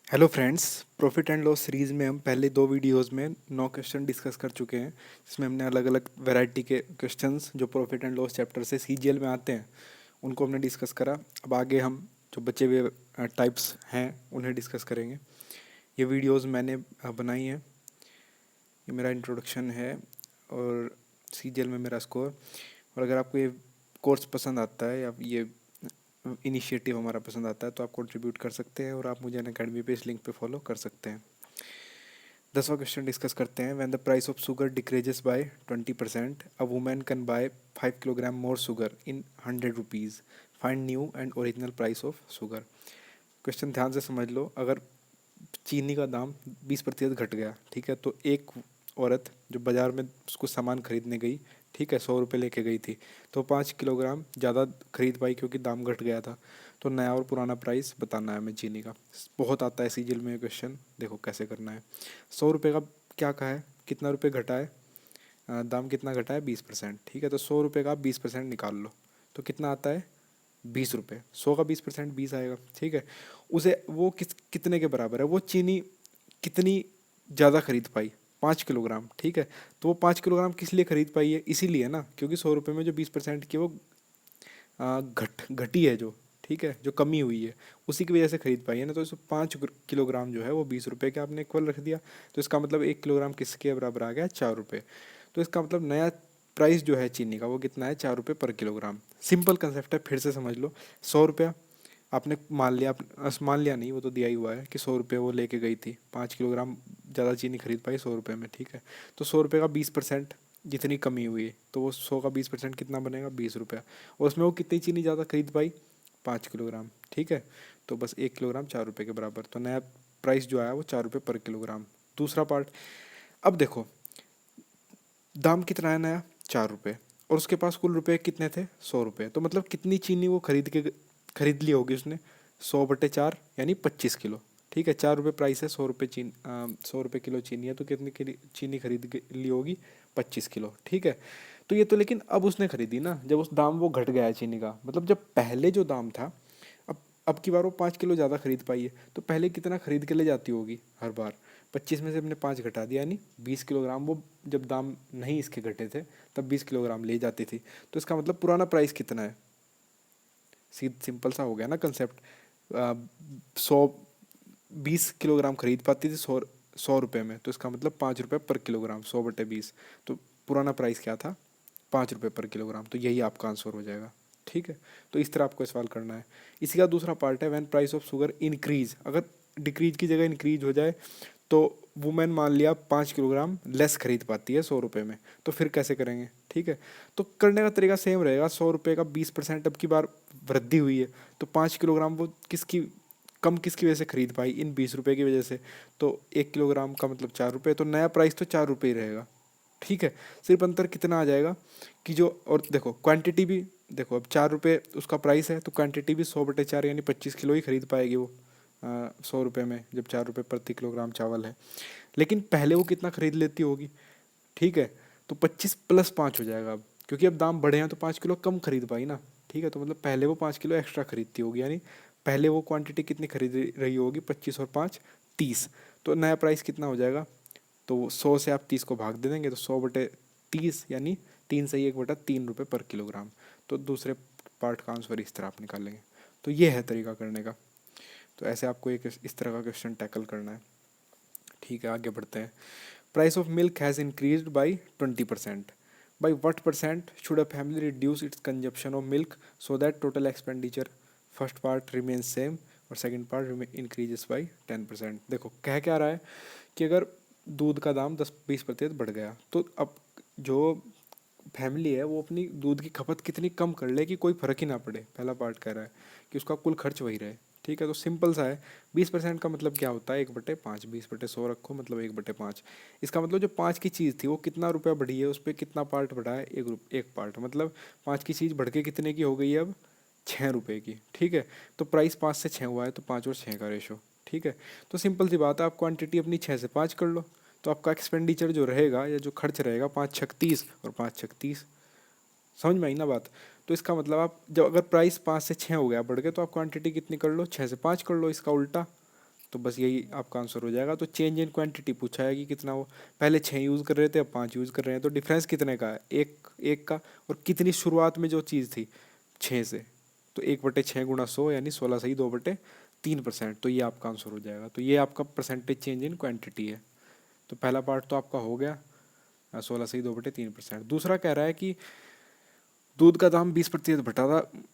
Hello friends. Profit and loss series में हम पहले दो वीडियोस में 9 क्वेश्चन डिस्कस कर चुके हैं, जिसमें हमने अलग अलग वैरायटी के क्वेश्चंस जो प्रॉफिट एंड लॉस चैप्टर से सीजीएल में आते हैं उनको हमने डिस्कस करा। अब आगे हम जो बचे हुए टाइप्स हैं उन्हें डिस्कस करेंगे। ये वीडियोस मैंने बनाई हैं। ये मेरा इंट्रोडक्शन है और सीजीएल में मेरा स्कोर। और अगर आपको ये कोर्स पसंद आता है या ये इनिशिएटिव हमारा पसंद आता है तो आप कंट्रीब्यूट कर सकते हैं और आप मुझे अकेडमी पे इस लिंक पे फॉलो कर सकते हैं। 10वां क्वेश्चन डिस्कस करते हैं। When the price of sugar decreases by 20% a women can buy 5 kilogram more sugar in 100 rupees. Find new and original price of sugar. Question ध्यान से समझ लो। अगर चीनी का दाम 20% घट गया, ठीक है, तो एक औरत जो बाज़ार में उसको सामान खरीदने गई, ठीक है, 100 रुपये लेके गई थी, तो 5 किलोग्राम ज़्यादा खरीद पाई क्योंकि दाम घट गया था। तो नया और पुराना प्राइस बताना है हमें चीनी का। बहुत आता है सीजीएल में ये क्वेश्चन, देखो कैसे करना है। 100 रुपये का क्या कहा है, कितना रुपये घटा है, दाम कितना घटा है, 20%, ठीक है। तो 100 रुपये का आप 20% निकाल लो तो कितना आता है, 20 रुपये। 100 का 20% 20 आएगा, ठीक है। उसे वो कितने के बराबर है, वो चीनी कितनी ज़्यादा खरीद पाई, 5 किलोग्राम, ठीक है। तो वो 5 किलोग्राम किस लिए खरीद पाई है, इसीलिए ना, क्योंकि 100 रुपये में जो 20% की वो घटी है जो, ठीक है, जो कमी हुई है, उसी की वजह से खरीद पाई है ना। तो इस 5 किलोग्राम जो है वो 20 रुपये के आपने इक्वल रख दिया। तो इसका मतलब 1 किलोग्राम किसके बराबर आ गया, 4 रुपये। तो इसका मतलब नया प्राइस जो है चीनी का वो कितना है, 4 रुपये पर किलोग्राम। सिंपल कंसेप्ट है, फिर से समझ लो। 100 रुपया आपने मान लिया, मान लिया नहीं, वो तो दिया ही हुआ है कि 100 रुपये वो लेके गई थी, 5 किलोग्राम ज़्यादा चीनी खरीद पाई 100 रुपये में, ठीक है। तो 100 रुपये का 20% जितनी कमी हुई है, तो वो 100 का 20% कितना बनेगा, 20 रुपया। और उसमें वो कितनी चीनी ज़्यादा खरीद पाई, 5 किलोग्राम, ठीक है। तो बस 1 किलोग्राम 4 रुपये के बराबर। तो नया प्राइस जो आया वो 4 रुपये पर किलोग्राम। दूसरा पार्ट, अब देखो दाम कितना है नया, 4 रुपये, और उसके पास कुल रुपए कितने थे, 100 रुपये। तो मतलब कितनी चीनी वो खरीद ली होगी उसने, 100/4 यानी 25 किलो, ठीक है। 4 रुपये प्राइस है, 100 रुपये 100 रुपये किलो चीनी है, तो कितनी चीनी ली होगी, 25 किलो, ठीक है। तो ये तो लेकिन अब उसने खरीदी ना, जब उस दाम वो घट गया है चीनी का, मतलब जब पहले जो दाम था, अब की बार वो 5 किलो ज़्यादा खरीद पाई है, तो पहले कितना खरीद के ले जाती होगी हर बार, 25 में से हमने 5 घटा दिया, यानी 20 किलोग्राम वो जब दाम नहीं इसके घटे थे तब 20 किलोग्राम ले जाती थी। तो इसका मतलब पुराना प्राइस कितना है, सिंपल सा हो गया ना कंसेप्ट। 120 किलोग्राम खरीद पाती थी 100 रुपये में, तो इसका मतलब 5 रुपये पर किलोग्राम, 100/20। तो पुराना प्राइस क्या था, 5 रुपये पर किलोग्राम। तो यही आपका आंसर हो जाएगा, ठीक है। तो इस तरह आपको सवाल करना है। इसी का दूसरा पार्ट है, when price of sugar increase, अगर डिक्रीज की जगह इंक्रीज हो जाए, तो वुमेन मान लिया 5 किलोग्राम लेस खरीद पाती है 100 रुपये में, तो फिर कैसे करेंगे, ठीक है। तो करने का तरीका सेम रहेगा। 100 रुपये का 20% अब की बार वृद्धि हुई है, तो 5 किलोग्राम वो किसकी वजह से खरीद पाई, इन 20 रुपये की वजह से। तो 1 किलोग्राम का मतलब 4 रुपये, तो नया प्राइस तो 4 रुपये ही रहेगा, ठीक है। सिर्फ अंतर कितना आ जाएगा कि जो, और देखो क्वांटिटी भी, देखो अब 4 रुपये उसका प्राइस है, तो क्वांटिटी भी 100/4 यानी 25 किलो ही खरीद पाएगी वो 100 रुपये में, जब 4 रुपये प्रति किलोग्राम चावल है। लेकिन पहले वो कितना खरीद लेती होगी, ठीक है। तो 25 + 5 हो जाएगा अब, क्योंकि अब दाम बढ़े हैं तो 5 किलो कम खरीद पाई ना, ठीक है। तो मतलब पहले वो 5 किलो एक्स्ट्रा खरीदती होगी, यानी पहले वो क्वांटिटी कितनी खरीद रही होगी, 25 और 5 30। तो नया प्राइस कितना हो जाएगा, तो 100 से आप 30 को भाग दे देंगे, तो 100/30 यानी 3 से 1/3 रुपये पर किलोग्राम। तो दूसरे पार्ट का आंसर इस तरह आप निकालेंगे। तो ये है तरीका करने का। तो ऐसे आपको एक इस तरह का क्वेश्चन टैकल करना है, ठीक है। आगे बढ़ते हैं। Price of milk has increased by 20%। By what percent should a family reduce it's consumption of milk so that total expenditure, first part remains same और सेकंड पार्ट इंक्रीजेस बाई 10%। देखो कह क्या रहा है कि अगर दूध का दाम 10-20% बढ़ गया, तो अब जो फैमिली है वो अपनी दूध की खपत कितनी कम कर ले कि कोई फ़र्क ही ना पड़े। पहला पार्ट कह रहा है कि उसका कुल खर्च वही रहे, ठीक है। तो सिंपल सा है, 20% का मतलब क्या होता है, 1/5, 20/100 रखो, मतलब 1/5। इसका मतलब जो 5 की चीज़ थी वो कितना रुपया बढ़ी है, उस पर कितना पार्ट बढ़ा है, एक पार्ट, मतलब 5 की चीज़ बढ़ के कितने की हो गई है अब, 6 रुपये की, ठीक है। तो प्राइस 5 से 6 हुआ है, तो 5 और 6 का रेशो, ठीक है। तो सिंपल सी बात है, आप क्वांटिटी अपनी 6 से 5 कर लो, तो आपका एक्सपेंडिचर जो रहेगा या जो खर्च रहेगा, 5×6 = 30 और 5×6 = 30। समझ में आई ना बात। तो इसका मतलब आप जब अगर प्राइस 5 से 6 हो गया, बढ़ गया, तो आप क्वांटिटी कितनी कर लो, 6 से 5 कर लो, इसका उल्टा। तो बस यही आपका आंसर हो जाएगा। तो चेंज इन क्वांटिटी पूछा है कि कितना हो, पहले 6 यूज़ कर रहे थे अब 5 यूज़ कर रहे हैं, तो डिफरेंस कितने का है, एक का, और कितनी शुरुआत में जो चीज़ थी 6 से, तो 1/6 गुणा 100 यानी 16 सही 2/3%। तो ये आपका आंसर हो जाएगा। तो ये आपका परसेंटेज चेंज इन क्वांटिटी है। तो पहला पार्ट तो आपका हो गया 16 सही 2/3%। दूसरा कह रहा है कि दूध का दाम 20%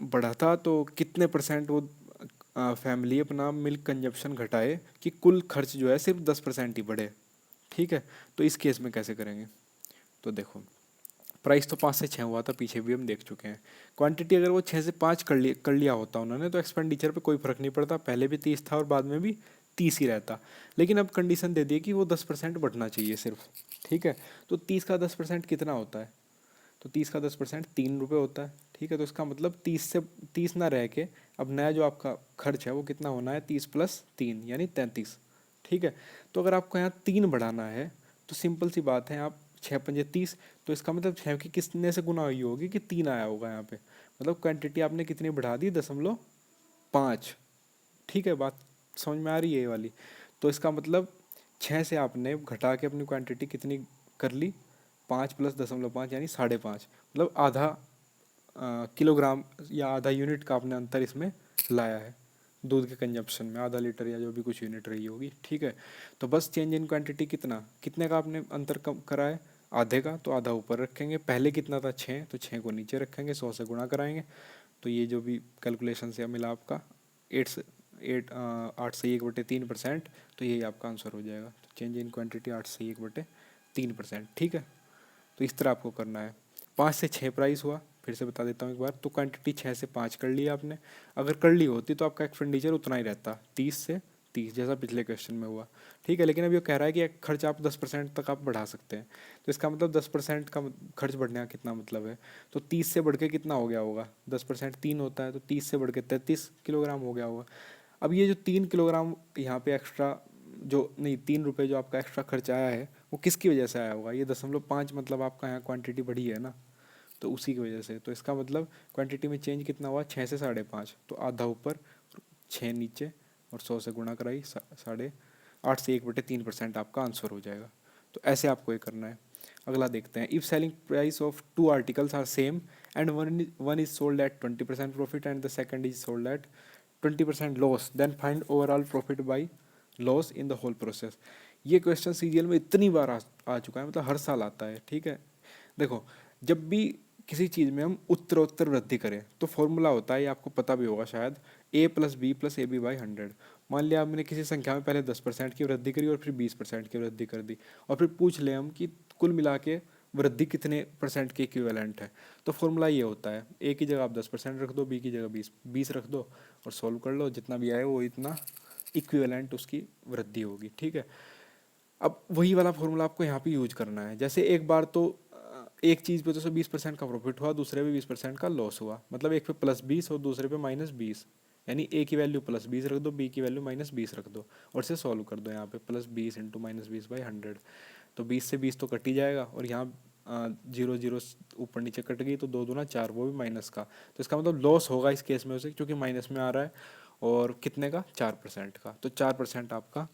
बढ़ा था तो कितने परसेंट वो फैमिली अपना मिल्क कंजप्शन घटाए कि कुल खर्च जो है सिर्फ 10% ही बढ़े। ठीक है, तो इस केस में कैसे करेंगे? तो देखो, प्राइस तो 5 से 6 हुआ था, पीछे भी हम देख चुके हैं। क्वांटिटी अगर वो 6 से 5 कर लिया होता उन्होंने, तो एक्सपेंडिचर पे कोई फर्क नहीं पड़ता, पहले भी 30 था और बाद में भी 30 ही रहता। लेकिन अब कंडीशन दे दी कि वो 10% बढ़ना चाहिए सिर्फ। ठीक है, तो 30 का 10% कितना होता है? तो 30 का 10% 3 रुपये होता है। ठीक है, तो इसका मतलब 30 ना रह के अब नया जो आपका खर्च है वो कितना होना है, 30+3 यानी 33। ठीक है, तो अगर आपको यहाँ 3 बढ़ाना है तो सिंपल सी बात है, आप 6×5 = 30, तो इसका मतलब 6 की कितने से गुना हुई होगी कि 3 आया होगा यहाँ पे, मतलब क्वांटिटी आपने कितनी बढ़ा दी, 0.5। ठीक है, बात समझ में आ रही है ये वाली? तो इसका मतलब 6 से आपने घटा के अपनी क्वांटिटी कितनी कर ली, 5 + 0.5 यानी 5.5, मतलब आधा किलोग्राम या आधा यूनिट का आपने अंतर इसमें लाया है दूध के कंजप्शन में, आधा लीटर या जो भी कुछ यूनिट रही होगी। ठीक है, तो बस चेंज इन क्वांटिटी कितने का आपने अंतर कम करा है, आधे का, तो आधा ऊपर रखेंगे। पहले कितना था 6, तो 6 को नीचे रखेंगे, 100 से गुणा कराएंगे। तो ये जो भी कैलकुलेशन से मिला आपका 8 से 1/3%, तो यही आपका आंसर हो जाएगा। तो चेंज इन क्वांटिटी 8 से 1/3%। ठीक है, तो इस तरह आपको करना है। 5 से 6 प्राइस हुआ, फिर से बता देता हूँ एक बार, तो क्वांटिटी 6 से 5 कर ली आपने। अगर कर ली होती तो आपका एक्सपेंडिचर उतना ही रहता, 30 से 30, जैसा पिछले क्वेश्चन में हुआ। ठीक है, लेकिन अब ये कह रहा है कि खर्च आप 10% तक आप बढ़ा सकते हैं। तो इसका मतलब 10% का खर्च बढ़ने का कितना मतलब है, तो 30 से बढ़ के कितना हो गया होगा, 10% 3 होता है, तो 30 से बढ़ के 33 किलोग्राम हो गया होगा। अब ये जो 3 किलोग्राम यहाँ पे एक्स्ट्रा, जो नहीं 3 रुपये जो आपका एक्स्ट्रा खर्च आया है, वो किसकी वजह से आया होगा, ये 0.5 मतलब आपका यहाँ क्वांटिटी बढ़ी है ना, तो उसी की वजह से। तो इसका मतलब क्वांटिटी में चेंज कितना हुआ, 6 से 5.5, तो आधा ऊपर 6 नीचे और 100 से गुणा कराई, 8 से 1/3% आपका आंसर हो जाएगा। तो ऐसे आपको ये करना है। अगला देखते हैं, if selling price of 2 articles are same and one is sold at 20% profit and the second is sold at 20% loss, then find overall profit by loss in the whole process. ये क्वेश्चन सीजीएल में इतनी बार आ चुका है, मतलब हर साल आता है। ठीक है, देखो, जब भी किसी चीज़ में हम उत्तरोत्तर वृद्धि करें तो फॉर्मूला होता है, ये आपको पता भी होगा शायद, a+b+ab/100। मान लिया हमने किसी संख्या में पहले 10% की वृद्धि करी और फिर 20% की वृद्धि कर दी, और फिर पूछ ले हम कि कुल मिला के वृद्धि कितने परसेंट के इक्विवेलेंट है, तो फॉर्मूला ये होता है, ए की जगह आप 10% रख दो, बी की जगह 20 रख दो और सॉल्व कर लो, जितना भी आए वो इतना इक्विवेलेंट उसकी वृद्धि होगी। ठीक है, अब वही वाला फॉर्मूला आपको यहाँ पे यूज करना है। जैसे एक बार तो एक चीज़ पे तो 20% का प्रॉफिट हुआ, दूसरे पे 20% का लॉस हुआ, मतलब एक पे +20 और दूसरे पे -20, यानी ए की वैल्यू +20 रख दो, बी की वैल्यू -20 रख दो और इसे सॉल्व कर दो। यहाँ पे +20 × -20/100, तो 20 से 20 तो कट ही जाएगा, और यहाँ 0 0 ऊपर नीचे कट गई, तो 2 दूना 4, वो भी माइनस का, तो इसका मतलब लॉस होगा इस केस में उसे, क्योंकि माइनस में आ रहा है, और कितने का, 4% का, तो 4% आपका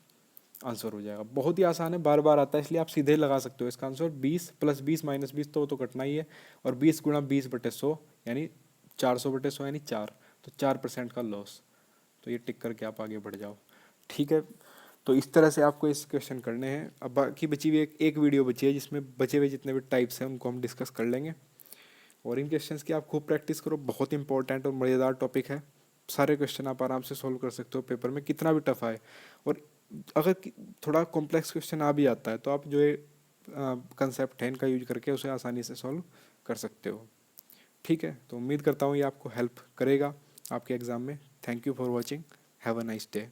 आंसर हो जाएगा। बहुत ही आसान है, बार बार आता है, इसलिए आप सीधे लगा सकते हो इसका आंसर। 20 + 20 - 20 तो कटना ही है, और 20 × 20/100 यानी 400/100 यानी 4, तो 4% का लॉस। तो ये टिक करके आप आगे बढ़ जाओ। ठीक है, तो इस तरह से आपको इस क्वेश्चन करने हैं। अब बाकी बची हुई एक वीडियो बची है, जिसमें बचे हुए जितने भी टाइप्स हैं उनको हम डिस्कस कर लेंगे, और इन क्वेश्चंस की आप खूब प्रैक्टिस करो, बहुत इंपॉर्टेंट और मज़ेदार टॉपिक है। सारे क्वेश्चन आप आराम से सॉल्व कर सकते हो पेपर में, कितना भी टफ आए। और अगर थोड़ा कॉम्प्लेक्स क्वेश्चन आ भी आता है तो आप जो ये कंसेप्ट है इनका यूज करके उसे आसानी से सॉल्व कर सकते हो। ठीक है, तो उम्मीद करता हूँ ये आपको हेल्प करेगा आपके एग्ज़ाम में। Thank you for watching, have a nice day.